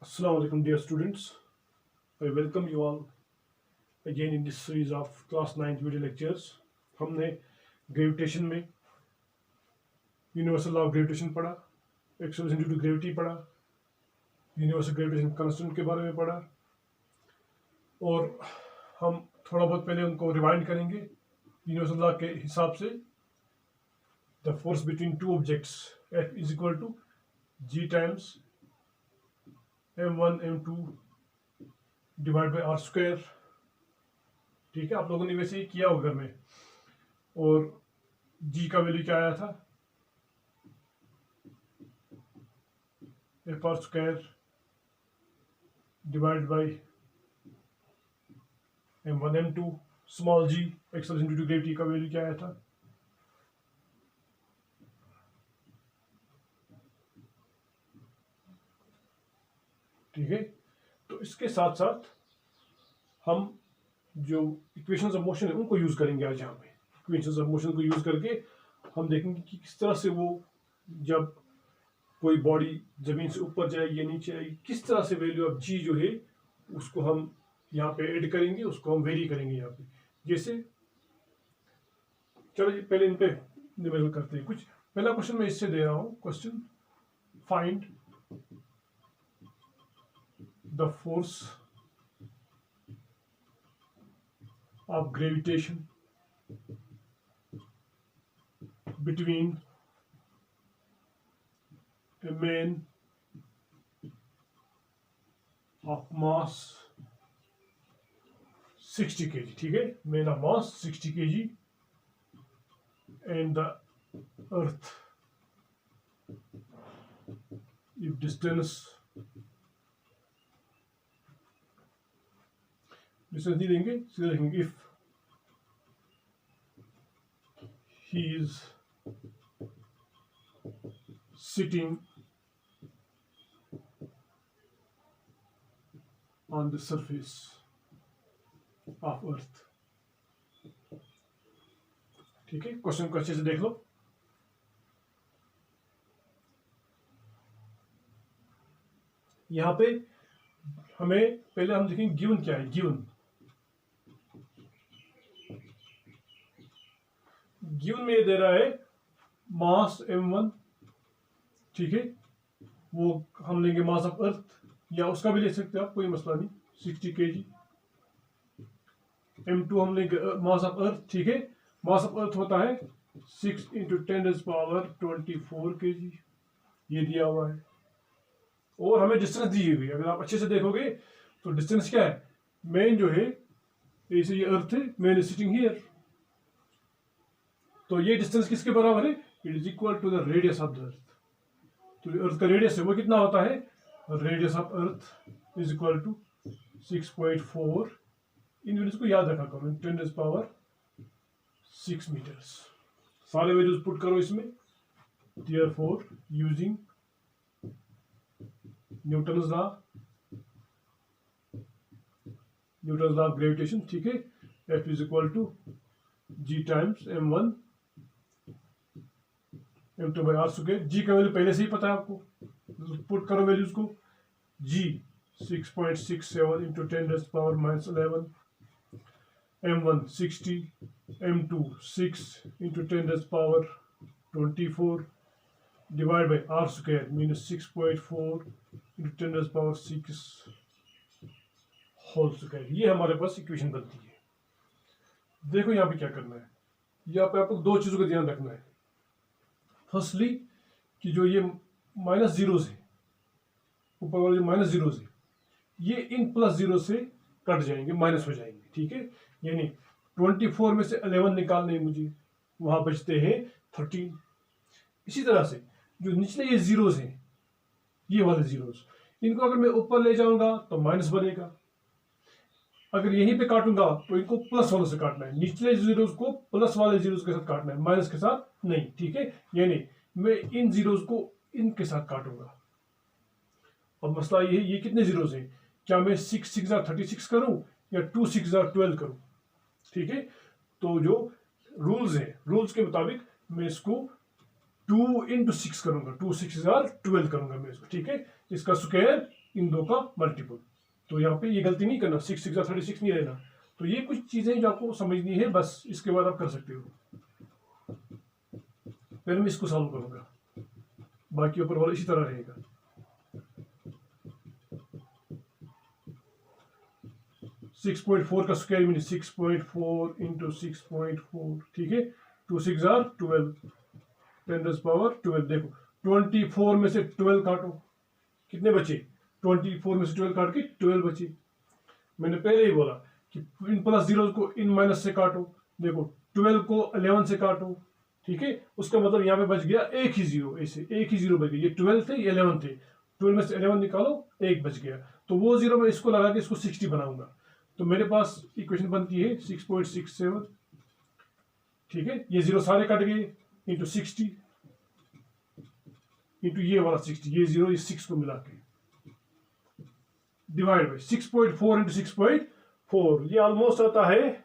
Assalamu alaikum, dear students. I welcome you all again in this series of class 9th video lectures. हमने gravitation में universal law of gravitation पढ़ा, acceleration due to gravity पढ़ा, universal gravitation constant के बारे में पढ़ा और हम थोड़ा बहुत पहले उनको रिवाइंड करेंगे यूनिवर्सल लॉ के हिसाब से. The force between two objects F is equal to G times M1 M2 divide by are square. ठीक है, आप लोगों ने वैसे ही किया होगा घर में. और जी का वैल्यू क्या आया था? F R square divide by M1 M2 small G acceleration due to gravity का वैल्यू क्या आया था? ठीक है, तो इसके साथ साथ हम जो इक्वेशंस ऑफ मोशन है उनको यूज करेंगे आज. यहाँ पे इक्वेशंस ऑफ मोशन को यूज करके हम देखेंगे कि किस तरह से वो जब कोई बॉडी जमीन से ऊपर जाएगी या नीचे आएगी, किस तरह से वैल्यू ऑफ जी जो है उसको हम यहाँ पे ऐड करेंगे, उसको हम वेरी करेंगे यहाँ पे. जैसे चलो जी पहले इन पे निवेदन करते हैं. कुछ पहला क्वेश्चन मैं इससे दे रहा हूँ. Question find the force of gravitation between a man of mass 60 kg. ठीक है, man of mass 60 kg and the earth if distance नहीं देंगे, सीधे लिखेंगे if he is sitting on the surface of earth. ठीक है, क्वेश्चन को अच्छे से देख लो. यहां पे हमें पहले हम देखेंगे गिवन क्या है. गिवन में ये दे रहा है मास m1. ठीक है, वो हम लेंगे मास ऑफ अर्थ या उसका भी ले सकते हो आप, कोई मसला नहीं. 60 kg. m2 हम लेंगे मास ऑफ अर्थ. ठीक है, मास ऑफ अर्थ होता है 6 × 10⁻24 kg. ये दिया हुआ है और हमें डिस्टेंस दी हुई है. अगर आप अच्छे से देखोगे तो डिस्टेंस क्या है? मेन जो है ऐसे ये अर्थ है, मेन इज सिटिंग हियर. तो ये डिस्टेंस किसके बराबर है? It is equal to the radius of the earth. तो अर्थ का रेडियस है वो कितना होता है? Radius of earth is equal to 6.4. इन यूनिट्स को याद रखा करो. 10⁻6 मीटर्स. सारे वैल्यूज पुट करो इसमें. Therefore using Newton's law of gravitation. ठीक है, F is equal to G times M1 M2 by are square. G का वैल्यू पहले से ही पता है आपको, पुट करो वैल्यूज को. G 6.67 × 10⁻11. M1 60, M2 6 × 10⁻24 divide by are square minus 6.4 × 10⁻6 whole square. ये हमारे पास इक्वेशन बनती है. देखो यहाँ पे क्या करना है. यहाँ पे आपको दो चीजों का ध्यान रखना है. फर्स्टली कि जो ये माइनस जीरोस है, ऊपर वाले जो माइनस जीरोस है, ये इन प्लस जीरो से कट जाएंगे, माइनस हो जाएंगे. ठीक है, यानी 24 में से 11 निकालने मुझे, वहां बचते हैं 13. इसी तरह से जो निचले ये जीरोस हैं, ये वाले जीरोस, इनको अगर मैं ऊपर ले जाऊंगा तो माइनस बनेगा. अगर यहीं पे काटूंगा तो इनको प्लस वालों से काटना है. निचले जीरोस को प्लस वाले जीरोस के साथ काटना है, माइनस के साथ नहीं. ठीक है, यानी मैं इन जीरोस को इनके साथ काटूंगा. अब मसला ये कितने जीरोस हैं? क्या मैं 6 6 36 करूं या 2 6 12 करूं? ठीक है, तो जो रूल्स है, रूल्स के मुताबिक मैं इसको 2 × 6 करूंगा. 2 6 12 करूंगा मैं इसको. ठीक है, इसका स्क्वायर इन दो का मल्टीपल। तो यहाँ पे ये गलती नहीं करना, 6 6 36 नहीं रहना। तो ये कुछ चीजें जो आपको समझनी है, बस इसके बाद आप कर सकते हो। पहले मैं इसको सॉल्व करूंगा, बाकी ऊपर वाला इसी तरह रहेगा। 6.4 का स्क्वायर मीन 6.4 इंटू 6.4, ठीक है। 2 6 12, 10⁻12। देखो 24 में से 12 काटो, कितने बचे? 24 में से 12 काट के 12 बचे। मैंने पहले ही बोला कि इन प्लस जीरो को इन माइनस से काटो। देखो 12 को 11 से काटो, ठीक है। उसका मतलब यहाँ पे बच गया एक ही जीरो, ऐसे एक ही जीरो बच गया। ये 12 थे, ये 11 थे, 12 में से 11 निकालो, एक बच गया। तो वो जीरो मैं इसको लगा के इसको 60 बनाऊंगा। तो मेरे पास इक्वेशन बनती है 6.67, ठीक है। ये जीरो सारे कट गए, इंटू 60 इंटू ये वाला 60, ये जीरो ये 6 को मिला के डिवाइड बाई 6.4 इंटू 6.4, ये ऑलमोस्ट आता है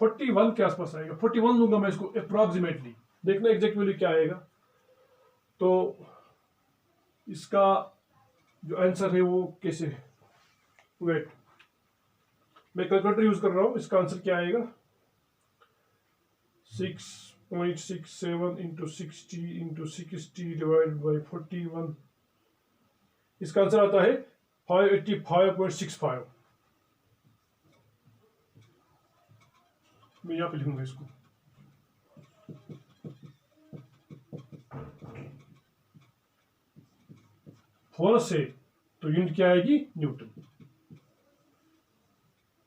41 के आसपास आएगा। 41 लूंगा मैं इसको अप्रोक्सीमेटली, देखना एग्जैक्ट वैल्यू क्या आएगा। तो इसका जो आंसर है वो कैसे है, वेट मैं कैलकुलेटर यूज कर रहा हूं। इसका आंसर क्या आएगा? 6.67 इंटू 60 डिवाइड बाई 41, इसका आंसर आता है 585.65। मैं यहां पे लिखूंगा इसको। फोर्स है तो यूनिट क्या आएगी? Newton.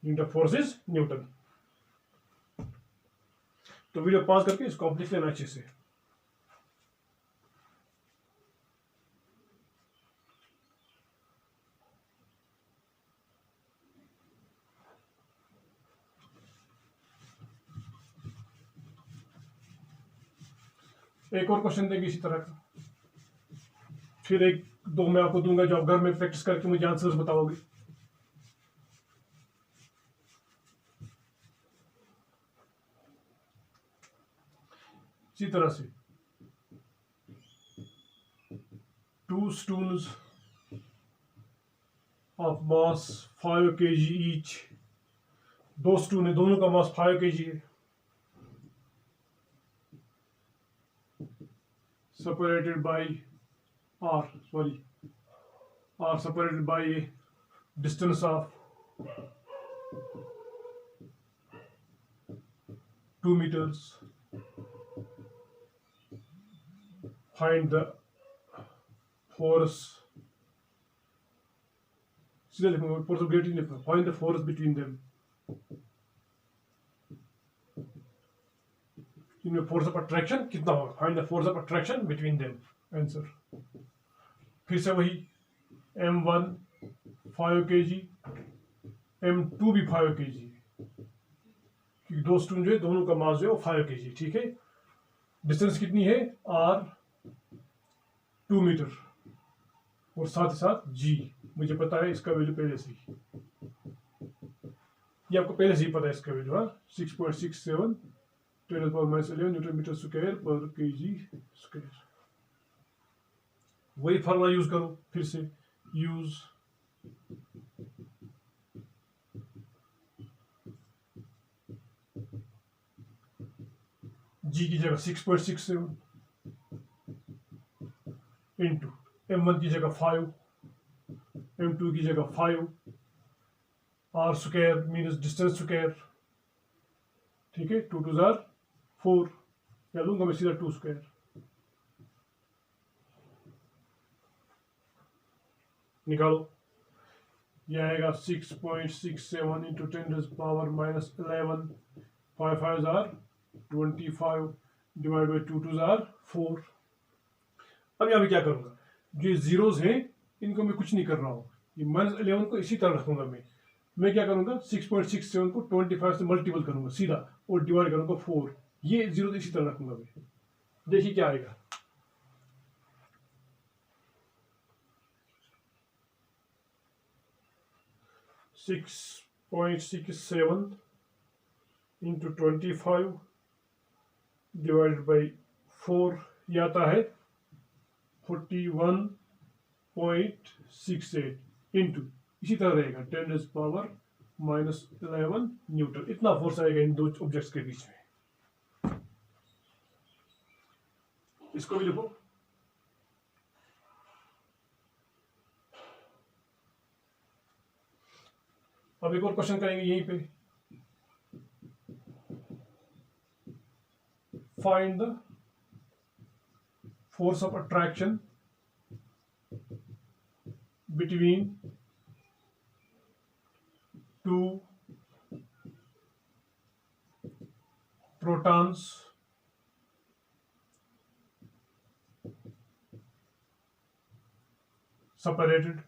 Unit of force is Newton. तो वीडियो पॉज करके इसको आप लिख लेना अच्छे से। एक और क्वेश्चन देंगे इसी तरह का, फिर एक दो मैं आपको दूंगा जो आप घर में प्रैक्टिस करके मुझे आंसर्स बताओगे। इसी तरह से 2 stones of mass 5 kg each, दो स्टून है, दोनों का मास 5 kg है, separated by r separated by a distance of 2 meters. Find the force, सीधा लिखूंगा, force of gravity लिखूंगा, find the force between them, इनमें फोर्स ऑफ अट्रैक्शन कितना होगा, find the force of attraction between them. Answer फिर से वही, m1 5 kg, m2 भी 5 kg, क्योंकि दो स्टून जो है दोनों का मास जो है वो 5 kg, ठीक है। डिस्टेंस कितनी है? r 2 मीटर, और साथ ही साथ g मुझे पता है, इसका वैल्यू पहले से ही, ये आपको पहले से ही पता है इसका वैल्यू। हाँ, 6.67 10⁻11 न्यूटन मीटर स्क्वायर पर केजी स्क्वायर। वही फार्मूला यूज करो, फिर से यूज जी की जगह 6.67 इंटू m1 की जगह 5, m2 की जगह 5, r square means distance square, ठीक है। 2 2 जार 4, या लूंगा मैं सीधा 2 स्क्वायर। निकालो, यह आएगा 6.67 into 10⁻11, 5 5 jar 25 divide by 2 2 jar 4। अब यहाँ पे क्या करूंगा, जो जीरोस हैं इनको मैं कुछ नहीं कर रहा हूँ, ये -11 को इसी तरह रखूंगा। मैं क्या करूंगा, 6.67 को 25 से मल्टीपल करूंगा सीधा, और डिवाइड करूंगा 4, ये जीरो इसी तरह रखूंगा मैं। देखिए क्या आएगा, 6.67 इंटू 25 डिवाइडेड बाई 4, ये आता है 41 1.68 इंटू, इसी तरह रहेगा 10⁻⁻11 न्यूटन, इतना फोर्स आएगा इन दो ऑब्जेक्ट्स के बीच में। इसको भी लिखो। अब एक और क्वेश्चन करेंगे यहीं पे। Find the force of attraction between two protons separated.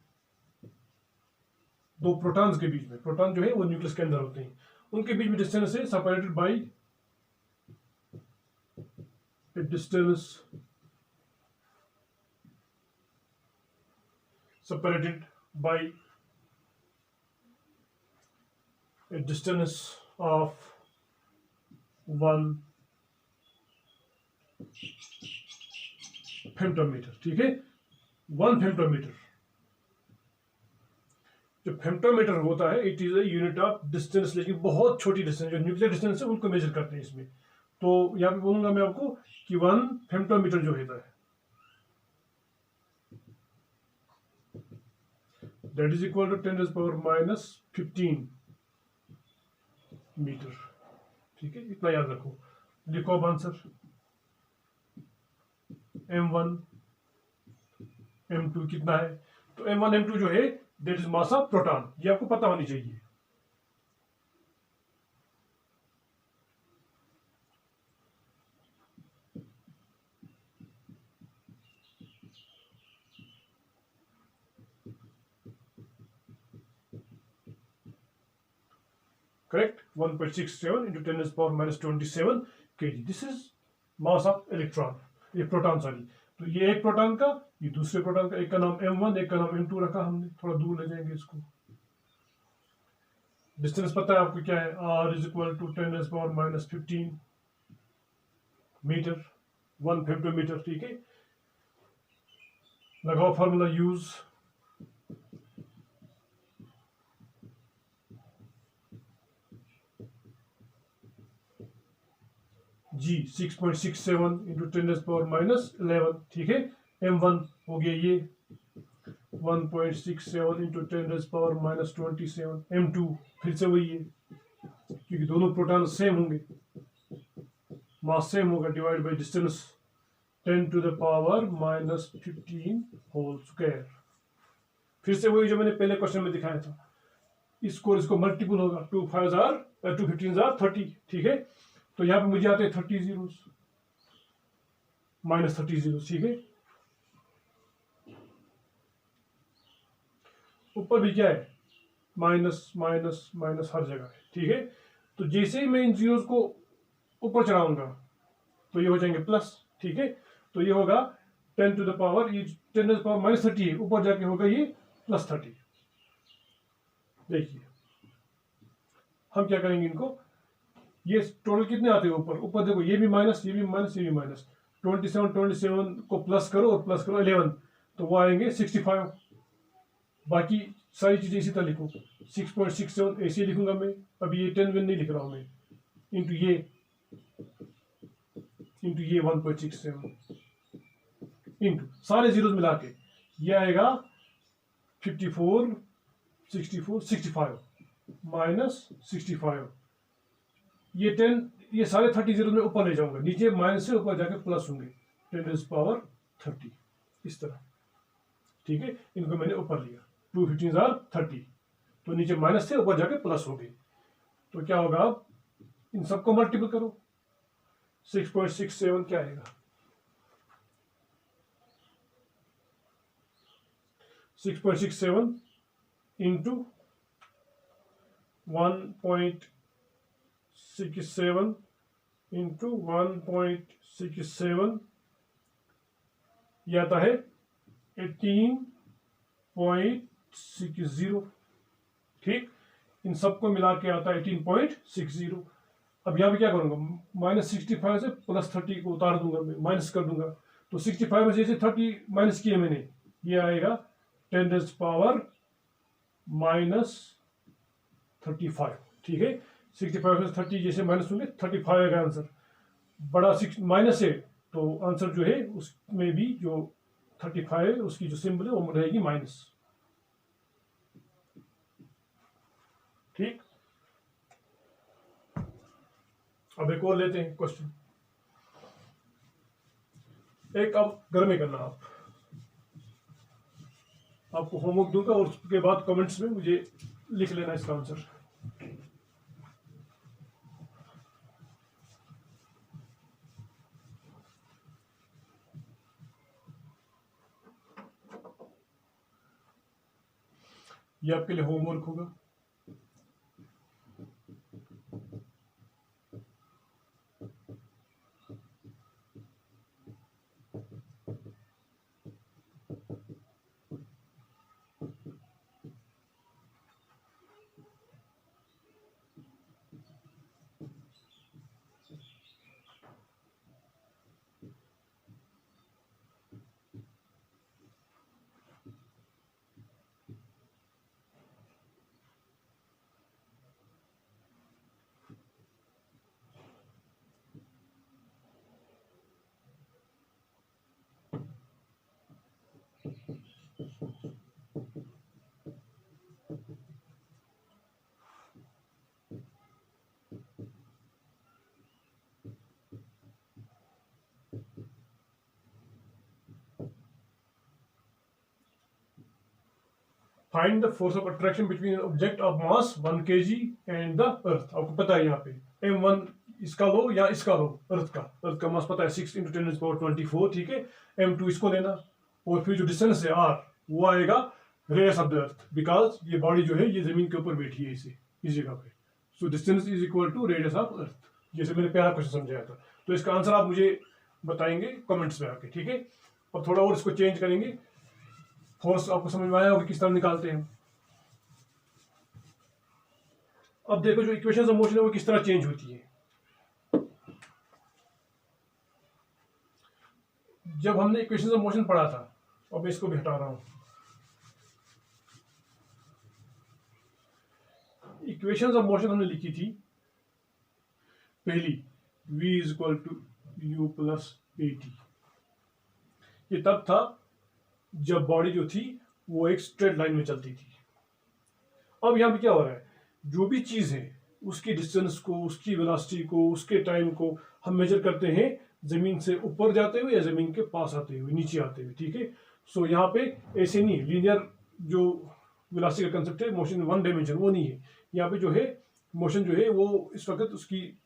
दो प्रोटॉन्स के बीच में, प्रोटॉन जो है वो न्यूक्लियस के अंदर होते हैं, उनके बीच में डिस्टेंस है separated by a distance separated by a distance of 1 femtometre. ठीक है, 1 फेम्टोमीटर। जो फेम्टोमीटर होता है it is a unit of distance, लेकिन बहुत छोटी डिस्टेंस, जो न्यूक्लियर डिस्टेंस है उनको मेजर करते हैं इसमें। तो यहां पे बोलूंगा मैं आपको कि 1 फेम्टोमीटर जो होता है that is equal to 10⁻⁻15 metre. ठीक है, इतना याद रखो। लिखो अब आंसर। m1 m2 कितना है? तो m1 m2 जो है that is mass of proton, ये आपको पता होनी चाहिए। Correct? 1.67 into 10⁻⁻27 kg. This is mass of electron, ये प्रोटॉन सॉरी। तो ये एक प्रोटॉन का, ये दूसरे प्रोटॉन का, एक का नाम m1 एक का नाम m2 रखा हमने। थोड़ा दूर ले जाएंगे इसको। डिस्टेंस पता है आपको क्या है? r is equal to 10⁻⁻15 metre, 1 femtometre. ठीक है, लगाओ फॉर्मूला यूज। जी 6.67 इंटू 10⁻⁻11। ठीक है, m1 हो गया ये 1.67 इंटू 10⁻⁻27। m2 फिर से वही है, क्योंकि दोनों प्रोटॉन सेम होंगे, मास सेम होगा, divide by distance 10⁻⁻15 whole square. फिर से वही जो मैंने पहले क्वेश्चन में दिखाया था, इसको मल्टीपल होगा, 2 15 30। ठीक है, तो यहां पे मुझे आते हैं 30 जीरोस, -30 जीरोस। ठीक है, ऊपर भी क्या है? माइनस माइनस माइनस हर जगह है। ठीक है, तो जैसे ही मैं इन जीरोस को ऊपर चढ़ाऊंगा तो ये हो जाएंगे प्लस। ठीक है, तो ये होगा 10 टू द पावर, ये 10⁻⁻30 है, ऊपर जाके होगा ये +30। देखिए हम क्या करेंगे, इनको ये टोटल कितने आते हैं ऊपर? ऊपर देखो, ये भी माइनस, ये भी माइनस, ये भी माइनस। 27 को प्लस करो और प्लस करो 11, तो वो आएंगे 65। बाकी सारी चीजें इसी तरह लिखो। 6.67 ऐसे लिखूंगा मैं, अभी ये 10 नहीं लिख रहा हूं मैं, इंटू ये 1.67 इंटू सारे जीरोस मिला के ये आएगा 54 64 65 -65। ये 10, ये सारे 30 जीरो में ऊपर ले जाऊंगा, नीचे माइनस से ऊपर जाके प्लस होंगे 10⁻30 इस तरह। ठीक है, इनको मैंने ऊपर लिया, 2 15 30, तो नीचे माइनस से ऊपर जाके प्लस हो गए। तो क्या होगा, अब इन सबको मल्टीपल करो। 6.67 क्या आएगा? 6.67 इंटू 1.67 इंटू 1.67, यह आता है 18.60। ठीक, इन सबको मिला के आता है 18.60। अब यहाँ पे क्या करूंगा, -65 से +30 को उतार दूंगा मैं, माइनस कर दूंगा। तो 65 में से 30 माइनस किए मैंने, ये आएगा 10⁻⁻35, ठीक है। 65 में 30 जैसे माइनस होंगे 35 आएगा आंसर। बड़ा 6 माइनस है तो आंसर जो है उसमें भी जो 35 है उसकी जो सिंबल है वो रहेगी माइनस, ठीक। अब एक और लेते हैं क्वेश्चन, एक अब घर में करना। आपको होमवर्क दूंगा और उसके बाद कमेंट्स में मुझे लिख लेना इसका आंसर। ये आपके लिए होमवर्क होगा। Find the force of attraction between object of mass 1 kg and the earth. आपको पता है यहाँ पे m1 इसका लो या इसका लो, अर्थ का मास पता है 6 × 10⁻24, ठीक है। m2 इसको लेना और फिर जो डिस्टेंस है r वो आएगा radius of the earth, because ये बॉडी जो है ये जमीन के ऊपर बैठी है इसे इस जगह पे। So distance is equal to radius of earth, जैसे मैंने पहला क्वेश्चन समझाया था। तो इसका आंसर आप मुझे बताएंगे कमेंट्स में आके, ठीक है। अब थोड़ा और इसको चेंज करेंगे। फोर्स आपको समझ में आया होगा किस तरह निकालते हैं। अब देखो जो इक्वेशन ऑफ मोशन है वो किस तरह चेंज होती है। जब हमने इक्वेशन ऑफ मोशन पढ़ा था, अब मैं इसको भी हटा रहा हूं। इक्वेशन ऑफ मोशन हमने लिखी थी पहली v is equal to u plus at। ये तब था जब बॉडी जो थी वो एक स्ट्रेट लाइन में चलती थी। अब यहां पे क्या हो रहा है, जो भी चीज है उसकी डिस्टेंस को, उसकी वेलोसिटी को, उसके टाइम को हम मेजर करते हैं जमीन से ऊपर जाते हुए या जमीन के पास आते हुए, नीचे आते हुए, ठीक है। सो यहाँ पे ऐसे नहीं, लीनियर जो वेलोसिटी का कंसेप्ट है, मोशन 1 डायमेंशन वो नहीं है। यहाँ पे जो है मोशन जो है वो इस वक्त उसकी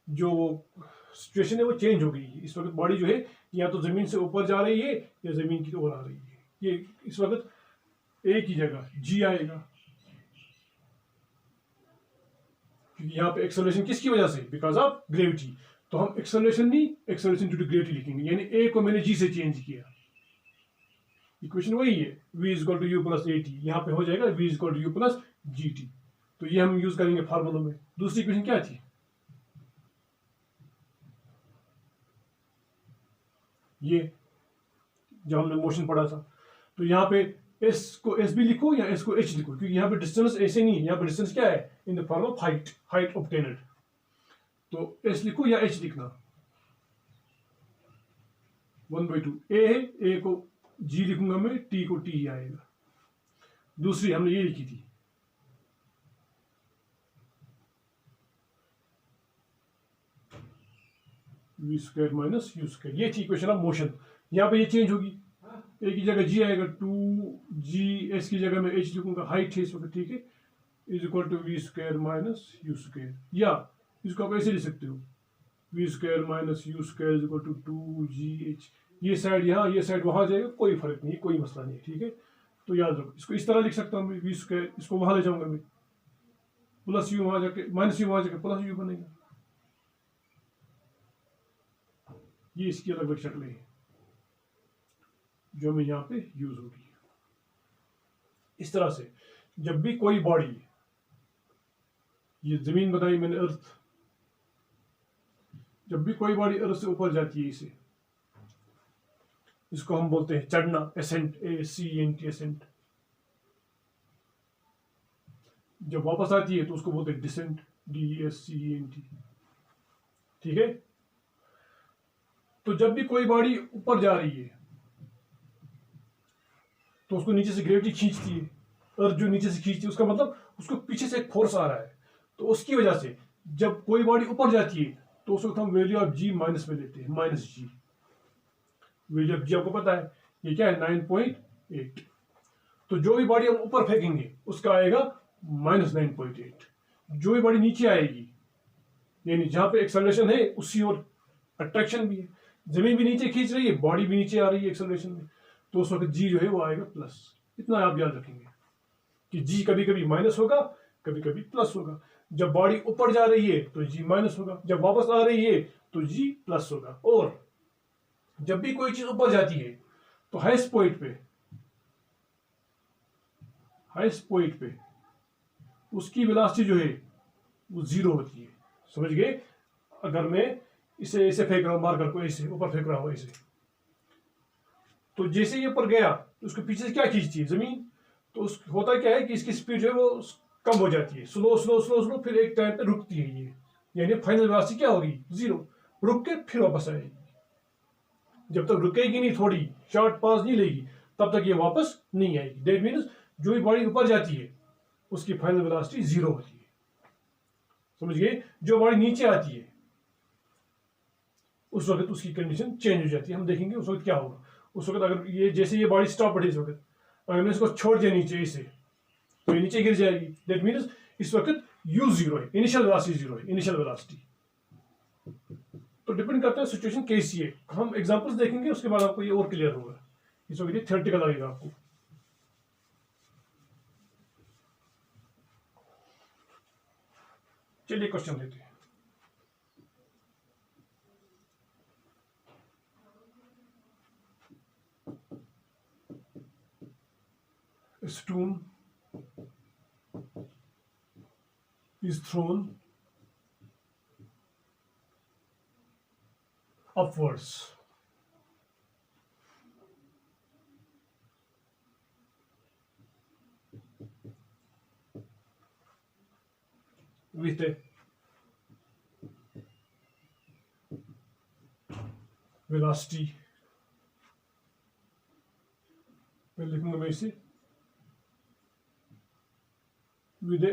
जो सिचुएशन है वो चेंज हो गई है। इस वक्त बॉडी जो है या तो जमीन से ऊपर जा रही है या जमीन की ओर आ रही है। ये इस वक्त एक ही जगह जी आएगा, क्योंकि यहाँ पे एक्सेलरेशन किसकी वजह से, बिकॉज ऑफ ग्रेविटी। तो हम एक्सेलरेशन नहीं, एक्सेलरेशन ड्यू टू ग्रेविटी लिखेंगे, यानी ए को मैंने जी से चेंज किया। इक्वेशन वही है, v is equal to u plus at। यहाँ पे हो जाएगा v is equal to u plus gt। तो ये हम यूज करेंगे फार्मूलों में। दूसरी इक्वेशन क्या थी, ये जब हमने मोशन पढ़ा था। तो यहाँ पे s को s भी लिखो या s को h लिखो, क्योंकि यहाँ पे डिस्टेंस ऐसे नहीं है, यहाँ पे डिस्टेंस क्या है, in the form of height obtained. तो s लिखो या h लिखना, 1/2 a है, a को g लिखूंगा मैं, t को t ही आएगा। दूसरी हमने ये लिखी थी, v square minus u square, ये थी इक्वेशन ऑफ मोशन। यहाँ पे ये चेंज होगी, a की जगह g आएगा, 2g, s की जगह मैं h लिखूंगा, हाइट है इस वक्त, ठीक है, is equal to v square minus u square. या इसको आप ऐसे लिख सकते हो, v square minus u square is equal to 2gh। ये साइड यहाँ, ये साइड वहां जाएगा, कोई फर्क नहीं, कोई मसला नहीं है, ठीक है। तो याद रखो, इसको इस तरह लिख सकता हूँ मैं, v स्क्वायर, इसको वहां ले जाऊंगा मैं, प्लस u वहां जाके माइनस u वहां जाके प्लस u बनेगा। ये इसकी अलग अलग शक्लें हैं जो हमें यहाँ पे यूज होगी। इस तरह से जब भी कोई बॉडी, ये जमीन बताई मैंने अर्थ, जब भी कोई बॉडी अर्थ से ऊपर जाती है इसे, इसको हम बोलते हैं चढ़ना, एसेंट, ASCENT, एसेंट। जब वापस आती है तो उसको बोलते हैं डिसेंट, DESCENT। ठीक है, तो जब भी कोई बॉडी ऊपर जा रही है तो उसको नीचे से ग्रेविटी खींचती है, अर्थ जो नीचे से खींचती है उसका मतलब उसको पीछे से एक फोर्स आ रहा है, तो उसकी वजह से जब कोई बॉडी ऊपर जाती है तो उस वक्त हम वैल्यू ऑफ जी माइनस में लेते हैं, -G। वैल्यू ऑफ जी आपको पता है ये क्या है, 9.8। तो जो भी बॉडी हम ऊपर फेंकेंगे उसका आएगा -9.8। जो भी बॉडी नीचे आएगी, यानी जहां पे एक्सेलरेशन है उसी और अट्रैक्शन भी है, जमीन भी नीचे खींच रही है, बॉडी भी नीचे आ रही है एक्सेलरेशन में, तो उस वक्त जी जो है वो आएगा प्लस। इतना आप याद रखेंगे कि जी कभी कभी माइनस होगा, कभी कभी प्लस होगा। जब बॉडी ऊपर जा रही है तो जी माइनस होगा, जब वापस आ रही है तो जी प्लस होगा। और जब भी कोई चीज ऊपर जाती है तो हाईएस्ट पॉइंट पे उसकी वेलोसिटी जो है वो जीरो होती है। समझ गए? अगर मैं इसे ऐसे फेंक रहा हूं, मार्कर को ऐसे ऊपर फेंक रहा हूं ऐसे, तो जैसे ये ऊपर गया तो उसके पीछे से क्या खींचती है, जमीन। तो होता क्या है कि इसकी स्पीड जो है वो कम हो जाती है, स्लो स्लो स्लो स्लो, फिर एक टाइम पे रुकती है ये, यानी फाइनल वेलोसिटी क्या होगी, जीरो। रुक के फिर वापस आएगी। जब तक रुकेगी नहीं, थोड़ी शॉर्ट पास नहीं लेगी, तब तक ये वापस नहीं आएगी। दैट मीन्स जो भी बॉडी ऊपर जाती है उसकी फाइनल वेलोसिटी जीरो होती है। समझ गए? जो बॉडी नीचे आती है उस वक्त उसकी कंडीशन चेंज हो जाती है। हम देखेंगे उस वक्त क्या होगा। उस वक्त अगर ये जैसे ये बॉडी स्टॉप बढ़ी, इस वक्त अगर मैं इसको छोड़ दिया नीचे इसे, तो ये नीचे गिर जाएगी। दैट मीन्स इस वक्त यू जीरो है, इनिशियल वेलोसिटी जीरो है, इनिशियल वेलोसिटी। तो डिपेंड करता है सिचुएशन कैसी है। हम एग्जांपल्स देखेंगे, उसके बाद आपको ये और क्लियर होगा। इस वक्त ये थ्योरेटिकल लगेगा आपको। चलिए क्वेश्चन लेते हैं। Stone is thrown upwards with a velocity, मैं लिखूंगा मैं इसे with a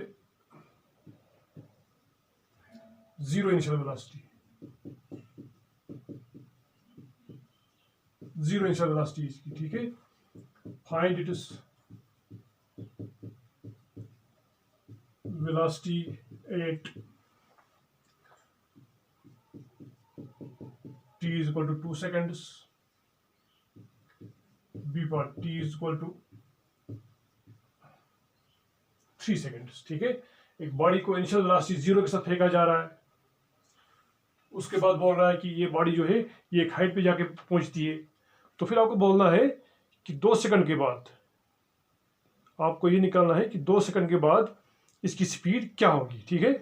zero initial velocity, zero initial velocity इसकी। ठीक है, find it is velocity at t is equal to 2 seconds, b पर t is equal to 3 seconds। ठीक है, एक बॉडी को इनिशियल वेलोसिटी जीरो के साथ फेंका जा रहा है, उसके बाद बोल रहा है कि ये बॉडी जो है ये एक हाइट पे जाके पहुंचती है। तो फिर आपको बोलना है कि 2 सेकंड के बाद आपको ये निकालना है कि 2 सेकंड के बाद इसकी स्पीड क्या होगी। ठीक है,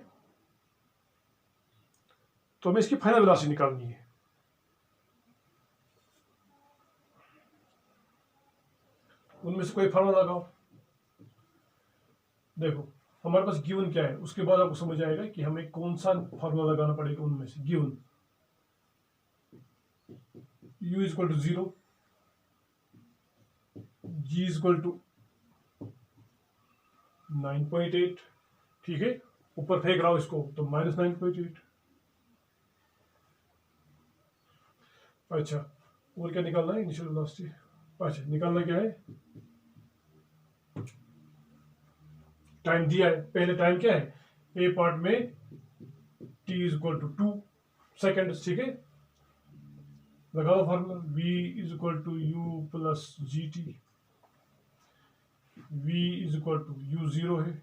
तो हमें इसकी फाइनल वेलोसिटी निकालनी है। उनमें से कोई फार्मूला लगाओ। देखो हमारे पास गिवन क्या है, उसके बाद आपको समझ आएगा कि हमें कौन सा फार्मूला लगाना पड़ेगा। उनमें से given u is equal to 0, g is equal to 9.8। ठीक है, ऊपर फेंक रहा हूं इसको तो -9.8। अच्छा, और क्या निकालना है, इनिशियल वेलोसिटी। अच्छा, निकालना क्या है, टाइम दिया है। पहले टाइम क्या है, ए पार्ट में t is equal to 2 second. ठीक है, लगा दो formula, v is equal to u plus G T. v is equal to u zero है,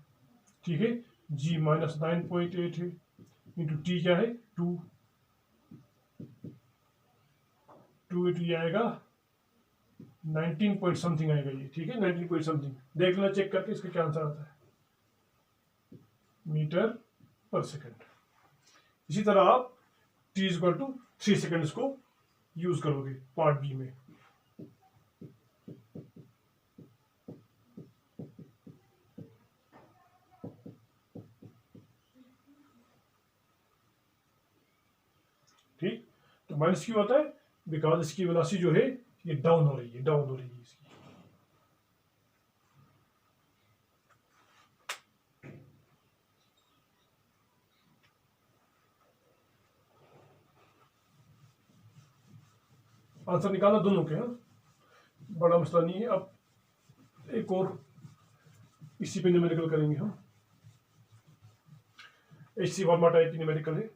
ठीक है, g -9.8 है, इंटू t क्या है 2 इंटू ये आएगा 19 पॉइंट समथिंग आएगा ये। ठीक है, 19 पॉइंट समथिंग। देख लेना चेक करके इसका क्या आंसर आता है, मीटर पर सेकंड। इसी तरह आप t is equal to 3 seconds को यूज करोगे पार्ट बी में। ठीक, तो माइनस क्यों आता है? बिकॉज इसकी वेलोसिटी जो है ये डाउन हो रही है, डाउन हो रही है इसकी। आंसर निकालना दोनों के, हाँ, बड़ा मसला नहीं है। अब एक और इसी पे न्यूमेरिकल करेंगे हम। HC वर्मा टाइप की न्यूमेरिकल है।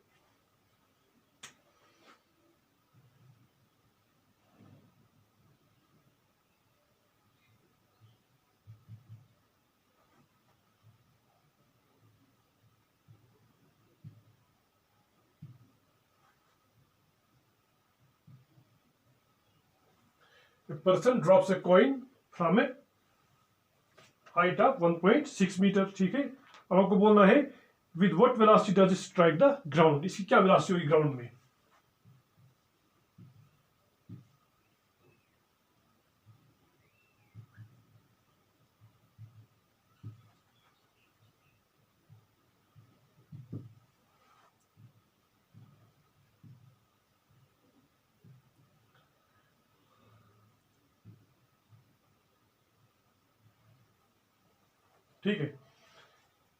A person drops a coin from a height of 1.6 metre, ठीक है। अब आपको बोलना है with what velocity does it strike the ground, इसकी क्या वेलोसिटी होगी ग्राउंड में। ठीक है,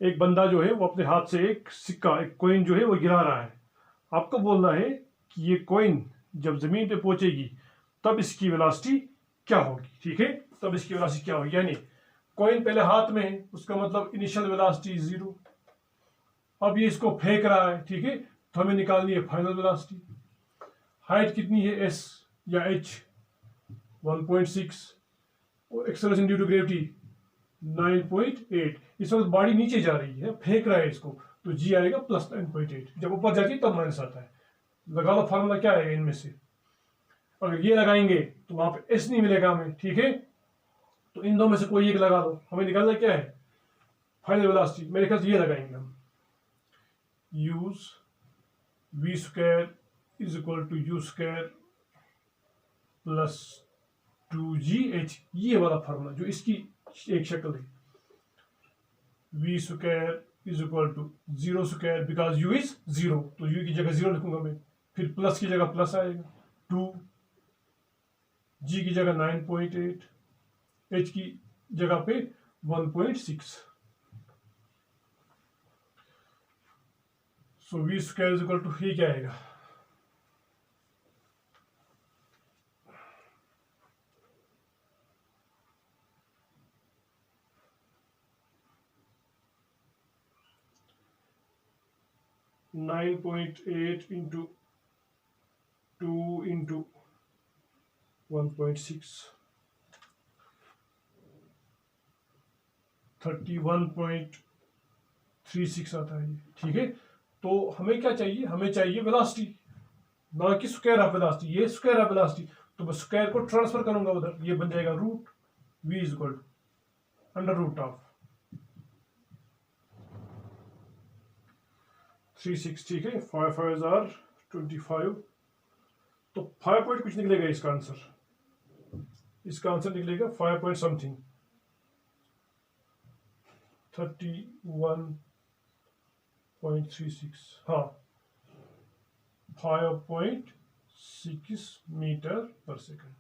एक बंदा जो है वो अपने हाथ से एक सिक्का, एक कॉइन जो है वो गिरा रहा है। आपको बोलना है कि ये कॉइन जब जमीन पे पहुंचेगी तब इसकी वेलोसिटी क्या होगी, ठीक है, तब इसकी वेलोसिटी क्या होगी। यानी कॉइन पहले हाथ में है, उसका मतलब इनिशियल वेलोसिटी 0। अब ये इसको फेंक रहा है, ठीक है, तो हमें निकालनी है फाइनल वेलोसिटी। हाइट कितनी है, s या h 1.6 और एक्सेलरेशन ड्यू टू ग्रेविटी 9.8। इस वक्त बॉडी नीचे जा रही है, फेंक रहा है इसको, तो g आएगा प्लस 9.8। जब ऊपर जाती है तब माइनस आता है। लगा लो फार्मूला क्या आएगा इनमें से। अगर ये लगाएंगे तो वहां पे s नहीं मिलेगा हमें, ठीक है, तो इन दो में से कोई एक लगा दो। हमें निकालना क्या है, फाइनल वेलोसिटी। मेरे ख्याल से ये लगाएंगे हम, use v square is equal to u square plus 2gh, ये वाला फार्मूला जो इसकी एक शक्ल है। v square is equal to 0 square, because u is 0, तो u की जगह 0 लिखूंगा मैं, फिर प्लस की जगह प्लस आएगा 2, g की जगह 9.8, h की जगह पे 1.6। So v square is equal to, ये क्या आएगा, nine point eight into 2 into 1.6, 31.36 आता है ये, ठीक है। तो हमें क्या चाहिए, हमें चाहिए वेलोसिटी, ना कि स्क्वायर ऑफ वेलोसिटी। ये स्क्वायर ऑफ वेलोसिटी, तो मैं स्क्वायर को ट्रांसफर करूंगा उधर, ये बन जाएगा root v is equal to under root of 36, ठीक है। 5 5 आर 25, तो 5 पॉइंट कुछ निकलेगा इसका आंसर। इसका आंसर निकलेगा 5 पॉइंट समथिंग, 31.36, हाँ 5.6 मीटर पर सेकंड।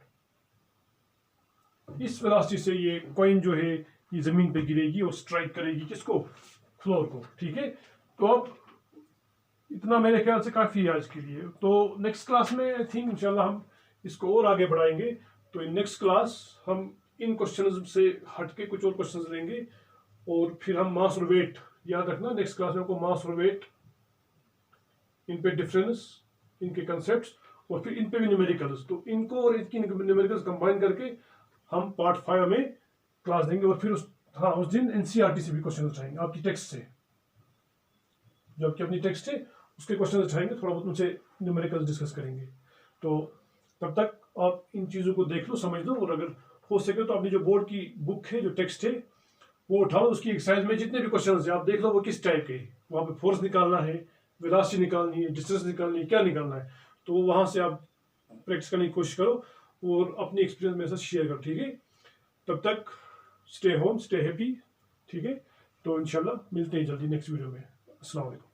इस वेलोसिटी से ये कॉइन जो है ये जमीन पे गिरेगी और स्ट्राइक करेगी किसको, फ्लोर को, ठीक है। तो अब इतना मेरे ख्याल से काफी है आज के लिए। तो नेक्स्ट क्लास में आई थिंक इंशाल्लाह हम इसको और आगे बढ़ाएंगे। तो इन नेक्स्ट क्लास हम इन क्वेश्चन से हटके कुछ और क्वेश्चन लेंगे, और फिर हम मास और वेट, याद रखना नेक्स्ट क्लास में आपको मास और वेट, इन पे डिफरेंस, इनके कंसेप्ट्स, और फिर इन पे भी न्यूमेरिकल्स। तो इनको और इनकी न्यूमेरिकल्स कंबाइन करके हम पार्ट 5 में क्लास देंगे। और फिर उस दिन एनसीईआरटी से भी क्वेश्चन उठाएंगे, आपकी टेक्स्ट से, जो आपकी अपनी टेक्स्ट है उसके क्वेश्चन उठाएंगे, थोड़ा बहुत उनसे न्यूमेरिकल्स डिस्कस करेंगे। तो तब तक आप इन चीज़ों को देख लो, समझ लो, और अगर हो सके तो अपनी जो बोर्ड की बुक है, जो टेक्स्ट है, वो उठाओ, उसकी एक्सरसाइज में जितने भी क्वेश्चन है आप देख लो वो किस टाइप के, वहाँ पे फोर्स निकालना है, वेलोसिटी निकालनी है, डिस्टेंस निकालनी है, क्या निकालना है, तो वहाँ से आप प्रैक्टिस करने की कोशिश करो और अपनी एक्सपीरियंस मेरे साथ शेयर करो, ठीक है। तब तक स्टे होम, स्टे हैप्पी, ठीक है। तो इंशाल्लाह मिलते हैं जल्दी नेक्स्ट वीडियो में। अस्सलाम वालेकुम।